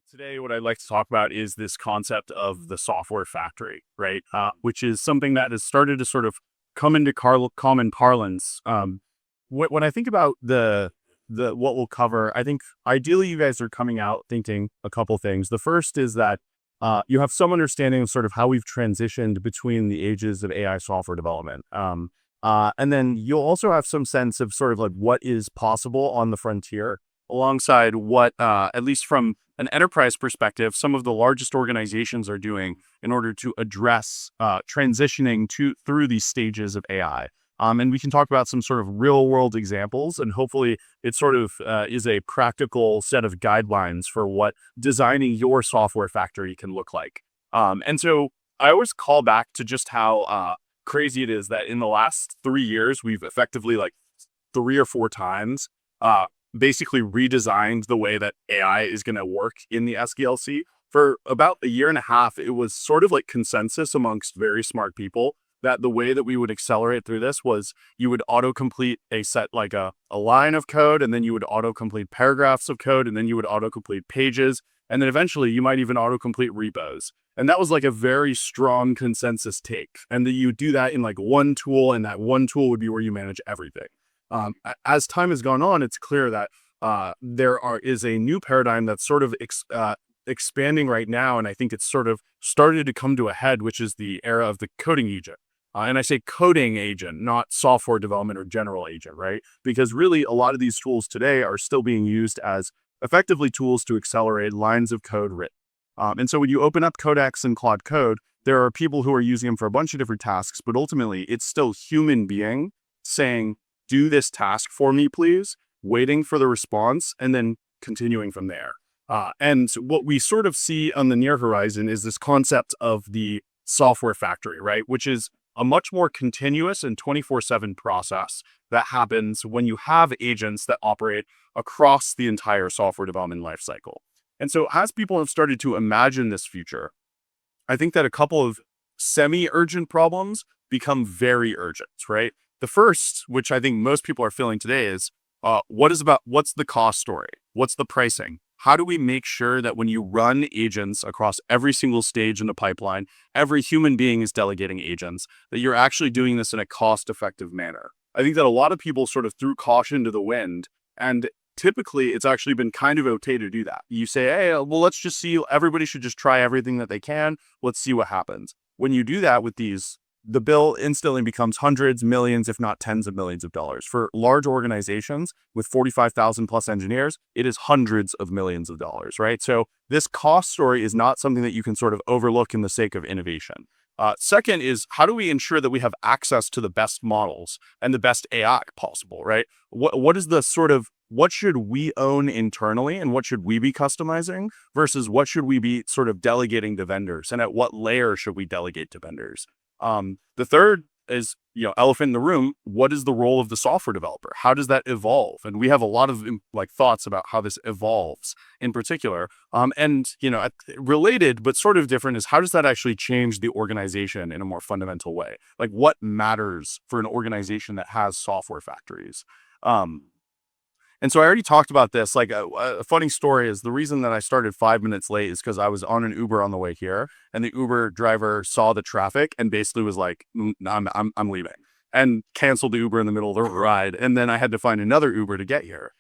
Today, what I'd like to talk about is this concept of the software factory, right? Which is something that has started to sort of come into common parlance. When I think about the what we'll cover, I think ideally you guys are coming out thinking a couple things. The first is that you have some understanding of sort of how we've transitioned between the ages of AI software development. And then you'll also have some sense of sort of like what is possible on the frontier alongside what, at least from an enterprise perspective, some of the largest organizations are doing in order to address transitioning through these stages of AI. And we can talk about some sort of real world examples, and hopefully it sort of is a practical set of guidelines for what designing your software factory can look like. And so I always call back to just how crazy it is that in the last 3 years, we've effectively like 3 or 4 times basically redesigned the way that AI is going to work in the SDLC. For about a year and a half, it was sort of like consensus amongst very smart people that the way that we would accelerate through this was you would autocomplete a set, like a line of code, and then you would autocomplete paragraphs of code, and then you would autocomplete pages, and then eventually you might even autocomplete repos. And that was like a very strong consensus take. And that you do that in like one tool, and that one tool would be where you manage everything. As time has gone on, it's clear that is a new paradigm that's sort of expanding right now, and I think it's sort of started to come to a head, which is the era of the coding agent. And I say coding agent, not software development or general agent, right? Because really, a lot of these tools today are still being used as effectively tools to accelerate lines of code written. And so when you open up Codex and Claude Code, there are people who are using them for a bunch of different tasks, but ultimately it's still human being saying, do this task for me, please, waiting for the response, and then continuing from there. And what we sort of see on the near horizon is this concept of the software factory, right? Which is a much more continuous and 24/7 process that happens when you have agents that operate across the entire software development lifecycle. And so as people have started to imagine this future, I think that a couple of semi-urgent problems become very urgent, right? The first, which I think most people are feeling today, is what's the cost story? What's the pricing? How do we make sure that when you run agents across every single stage in the pipeline, every human being is delegating agents, that you're actually doing this in a cost-effective manner? I think that a lot of people sort of threw caution to the wind, and typically it's actually been kind of okay to do that. You say, hey, well, let's just see, everybody should just try everything that they can. Let's see what happens. When you do that with these, the bill instantly becomes hundreds, millions, if not tens of millions of dollars. For large organizations with 45,000 plus engineers, it is hundreds of millions of dollars, right? So this cost story is not something that you can sort of overlook in the sake of innovation. Second is, how do we ensure that we have access to the best models and the best AI possible, right? What is the sort of, what should we own internally and what should we be customizing versus what should we be sort of delegating to vendors, and at what layer should we delegate to vendors? The third is, elephant in the room. What is the role of the software developer? How does that evolve? And we have a lot of thoughts about how this evolves in particular. And related, but sort of different, is how does that actually change the organization in a more fundamental way? Like, what matters for an organization that has software factories? And so I already talked about this. Like a funny story is, the reason that I started 5 minutes late is because I was on an Uber on the way here, and the Uber driver saw the traffic and basically was like, I'm leaving," and canceled the Uber in the middle of the ride. And then I had to find another Uber to get here.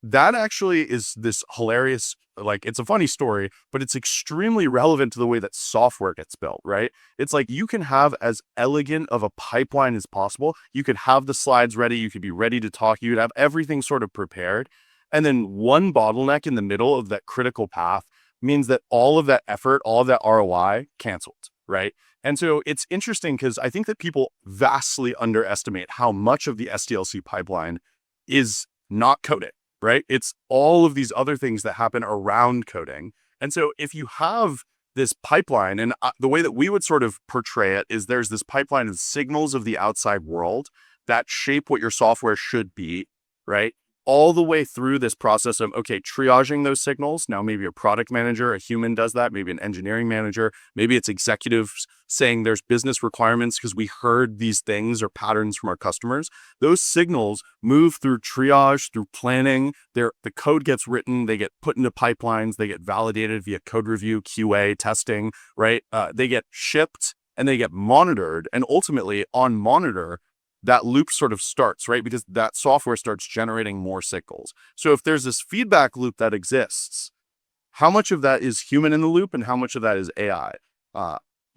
That actually is this hilarious, it's a funny story, but it's extremely relevant to the way that software gets built, right? It's like, you can have as elegant of a pipeline as possible. You could have the slides ready. You could be ready to talk. You could have everything sort of prepared. And then one bottleneck in the middle of that critical path means that all of that effort, all of that ROI canceled, right? And so it's interesting because I think that people vastly underestimate how much of the SDLC pipeline is not coding. Right? It's all of these other things that happen around coding. And so if you have this pipeline, and the way that we would sort of portray it is, there's this pipeline of signals of the outside world that shape what your software should be, right? all the way through this process of, okay, triaging those signals. Now, maybe a product manager, a human does that, maybe an engineering manager, maybe it's executives saying there's business requirements because we heard these things or patterns from our customers. Those signals move through triage, through planning. The code gets written, they get put into pipelines, they get validated via code review, QA, testing, right? They get shipped and they get monitored. And ultimately, on monitor, that loop sort of starts, right? Because that software starts generating more signals. So if there's this feedback loop that exists, how much of that is human in the loop and how much of that is AI?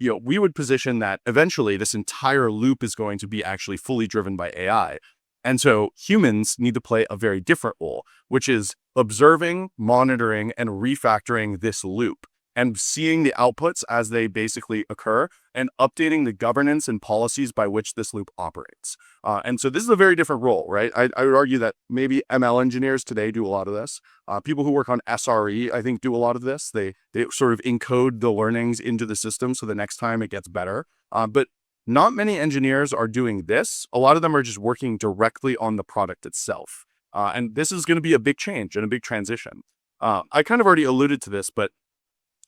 We would position that eventually this entire loop is going to be actually fully driven by AI. And so humans need to play a very different role, which is observing, monitoring, and refactoring this loop and seeing the outputs as they basically occur and updating the governance and policies by which this loop operates. And so this is a very different role, right? I would argue that maybe ML engineers today do a lot of this. People who work on SRE, I think, do a lot of this. They sort of encode the learnings into the system so the next time it gets better. But not many engineers are doing this. A lot of them are just working directly on the product itself. And this is going to be a big change and a big transition. I kind of already alluded to this, but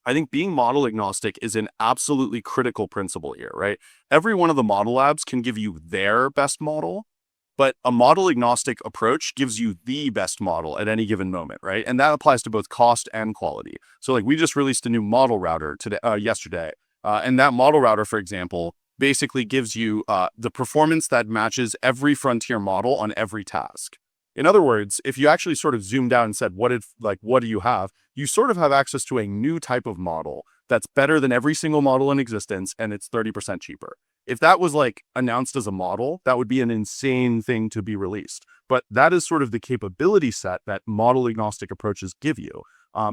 I think being model agnostic is an absolutely critical principle here, right? Every one of the model labs can give you their best model, but a model agnostic approach gives you the best model at any given moment, right? And that applies to both cost and quality. So like we just released a new model router yesterday, and that model router, for example, basically gives you the performance that matches every frontier model on every task. In other words, if you actually sort of zoomed out and said, what do you have? You sort of have access to a new type of model that's better than every single model in existence, and it's 30% cheaper. If that was like announced as a model, that would be an insane thing to be released. But that is sort of the capability set that model agnostic approaches give you.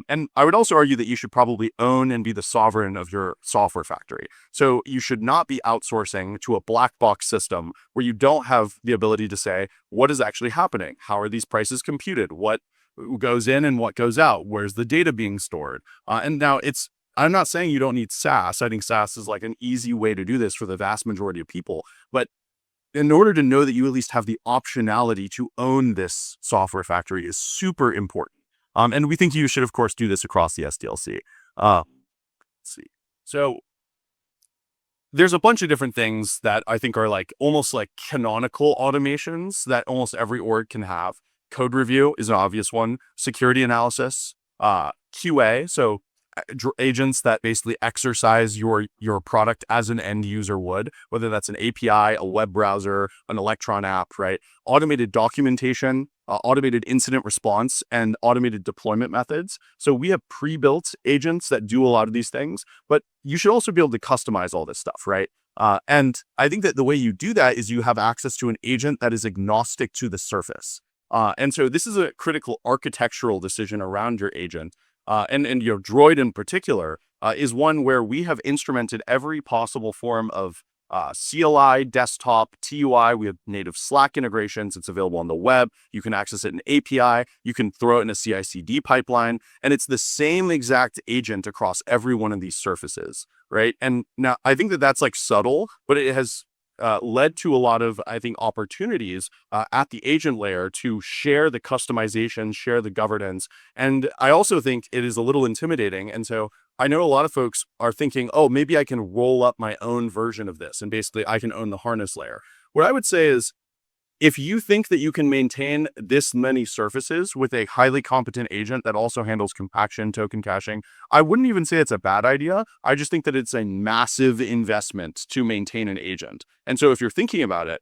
And I would also argue that you should probably own and be the sovereign of your software factory. So you should not be outsourcing to a black box system where you don't have the ability to say, what is actually happening? How are these prices computed? What goes in and what goes out? Where's the data being stored? And now I'm not saying you don't need SaaS. I think SaaS is like an easy way to do this for the vast majority of people. But in order to know that you at least have the optionality to own this software factory is super important. And we think you should, of course, do this across the SDLC. Let's see. So there's a bunch of different things that I think are like almost like canonical automations that almost every org can have. Code review is an obvious one. Security analysis, QA. So agents that basically exercise your product as an end user would, whether that's an API, a web browser, an Electron app, right? Automated documentation, automated incident response, and automated deployment methods. So we have pre-built agents that do a lot of these things, but you should also be able to customize all this stuff, right? And I think that the way you do that is you have access to an agent that is agnostic to the surface. And so this is a critical architectural decision around your agent. And your Droid in particular is one where we have instrumented every possible form of CLI, desktop, TUI. We have native Slack integrations. It's available on the web. You can access it in API. You can throw it in a CI/CD pipeline. And it's the same exact agent across every one of these surfaces, right? And now I think that that's like subtle, but it has led to a lot of, I think, opportunities at the agent layer to share the customization, share the governance. And I also think it is a little intimidating. And so I know a lot of folks are thinking, oh, maybe I can roll up my own version of this and basically I can own the harness layer. What I would say is, if you think that you can maintain this many surfaces with a highly competent agent that also handles compaction, token caching, I wouldn't even say it's a bad idea. I just think that it's a massive investment to maintain an agent. And so if you're thinking about it,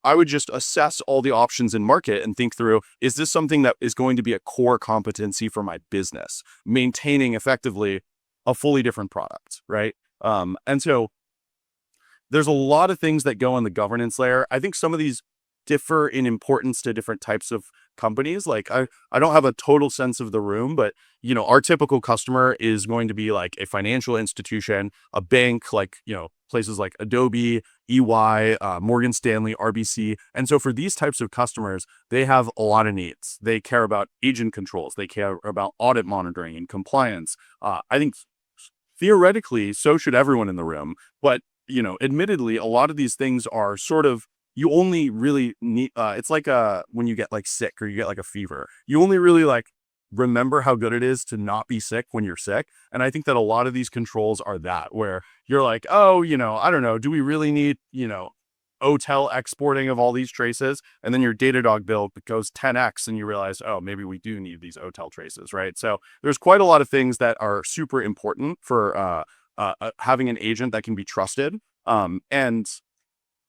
I would just assess all the options in market and think through, is this something that is going to be a core competency for my business, maintaining effectively a fully different product, right? And so there's a lot of things that go on the governance layer. I think some of these differ in importance to different types of companies. Like I don't have a total sense of the room, but our typical customer is going to be like a financial institution, a bank, like, places like Adobe, EY, Morgan Stanley, RBC. And so for these types of customers, they have a lot of needs. They care about agent controls. They care about audit monitoring and compliance. I think theoretically, so should everyone in the room. But, admittedly, a lot of these things are sort of you only really need, it's like when you get like sick or you get like a fever, you only really like remember how good it is to not be sick when you're sick. And I think that a lot of these controls are that, where you're like, oh, I don't know, do we really need, OTel exporting of all these traces? And then your Datadog build goes 10x and you realize, oh, maybe we do need these OTel traces, right? So there's quite a lot of things that are super important for having an agent that can be trusted. And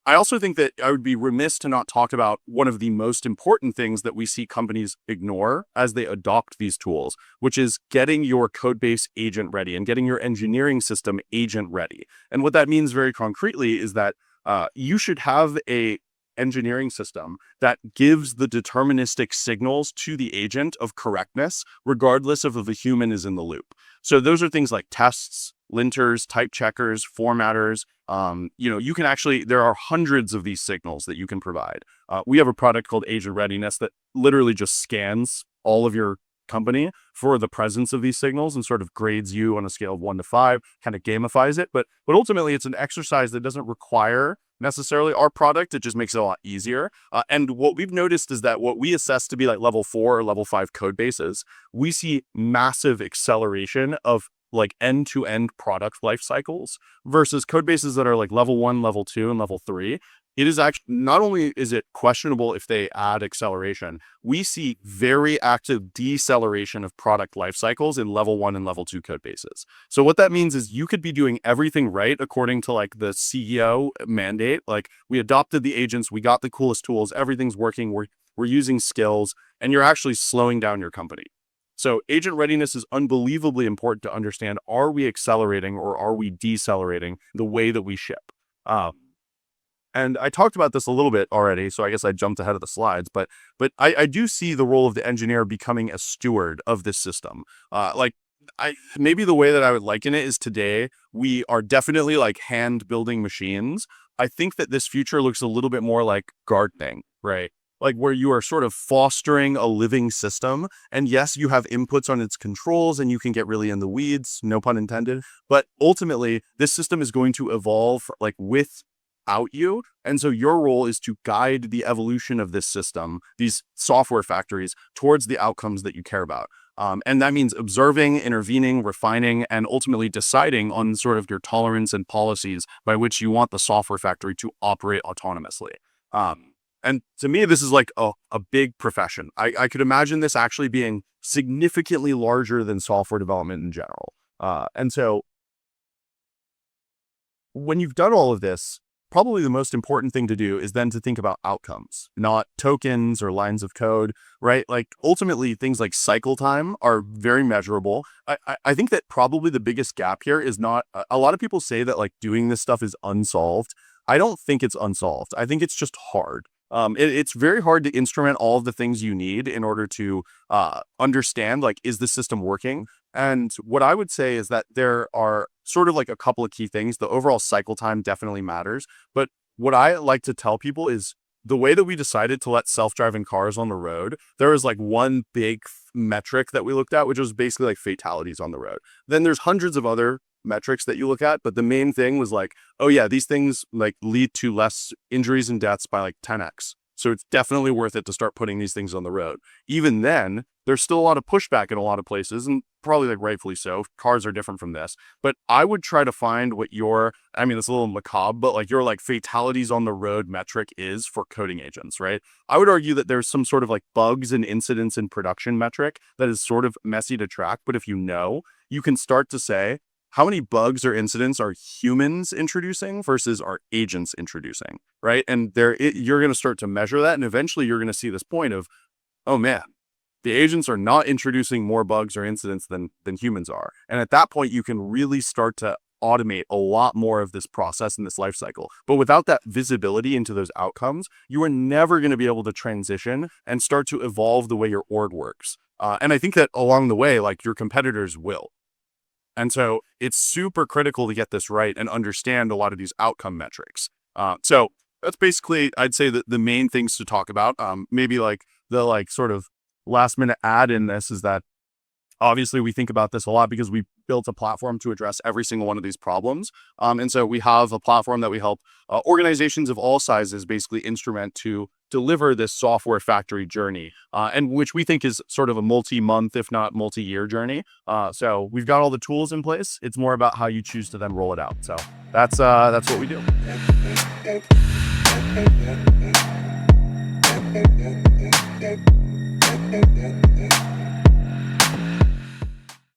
I also think that I would be remiss to not talk about one of the most important things that we see companies ignore as they adopt these tools, which is getting your codebase agent ready and getting your engineering system agent ready. And what that means very concretely is that you should have a engineering system that gives the deterministic signals to the agent of correctness, regardless of if a human is in the loop. So those are things like tests, linters, type checkers, formatters. You can actually, there are hundreds of these signals that you can provide. We have a product called Agent Readiness that literally just scans all of your company for the presence of these signals and sort of grades you on a scale of 1 to 5, kind of gamifies it. But ultimately, it's an exercise that doesn't require necessarily our product. It just makes it a lot easier. And what we've noticed is that what we assess to be like level 4 or level 5 code bases, we see massive acceleration of like end-to-end product life cycles versus code bases that are like level 1, level 2, and level 3. It is actually, not only is it questionable if they add acceleration, we see very active deceleration of product life cycles in level 1 and level 2 code bases. So what that means is you could be doing everything right according to like the CEO mandate. Like, we adopted the agents, we got the coolest tools, everything's working, we're using skills, and you're actually slowing down your company. So agent readiness is unbelievably important to understand. Are we accelerating or are we decelerating the way that we ship? And I talked about this a little bit already, so I guess I jumped ahead of the slides, but I do see the role of the engineer becoming a steward of this system. Maybe the way that I would liken it is, today we are definitely like hand building machines. I think that this future looks a little bit more like gardening, right? Like, where you are sort of fostering a living system. And yes, you have inputs on its controls and you can get really in the weeds, no pun intended. But ultimately, this system is going to evolve like without you. And so your role is to guide the evolution of this system, these software factories, towards the outcomes that you care about. And that means observing, intervening, refining, and ultimately deciding on sort of your tolerance and policies by which you want the software factory to operate autonomously. And to me, this is like a big profession. I could imagine this actually being significantly larger than software development in general. And so when you've done all of this, probably the most important thing to do is then to think about outcomes, not tokens or lines of code, right? Like, ultimately, things like cycle time are very measurable. I think that probably the biggest gap here is not, a lot of people say that like doing this stuff is unsolved. I don't think it's unsolved. I think it's just hard. It's very hard to instrument all of the things you need in order to understand, like, is the system working? And what I would say is that there are sort of like a couple of key things. The overall cycle time definitely matters. But what I like to tell people is, the way that we decided to let self-driving cars on the road, there was like one big metric that we looked at, which was basically like fatalities on the road. Then there's hundreds of other metrics that you look at, but the main thing was like, oh yeah, these things like lead to less injuries and deaths by like 10x. So it's definitely worth it to start putting these things on the road. Even then, there's still a lot of pushback in a lot of places, and probably like rightfully so. Cars are different from this. But I would try to find what it's a little macabre, but like your like fatalities on the road metric is for coding agents, right? I would argue that there's some sort of like bugs and incidents in production metric that is sort of messy to track. But if you can start to say, how many bugs or incidents are humans introducing versus are agents introducing, right? And you're going to start to measure that. And eventually you're going to see this point of, oh man, the agents are not introducing more bugs or incidents than humans are. And at that point, you can really start to automate a lot more of this process and this life cycle. But without that visibility into those outcomes, you are never going to be able to transition and start to evolve the way your org works. And I think that along the way, like, your competitors will. And so it's super critical to get this right and understand a lot of these outcome metrics. So that's basically, I'd say, that the main things to talk about. Maybe like the like sort of last minute add in this is that obviously we think about this a lot because we built a platform to address every single one of these problems. And so we have a platform that we help organizations of all sizes basically instrument to deliver this software factory journey, and which we think is sort of a multi-month, if not multi-year journey. So we've got all the tools in place. It's more about how you choose to then roll it out. So that's what we do.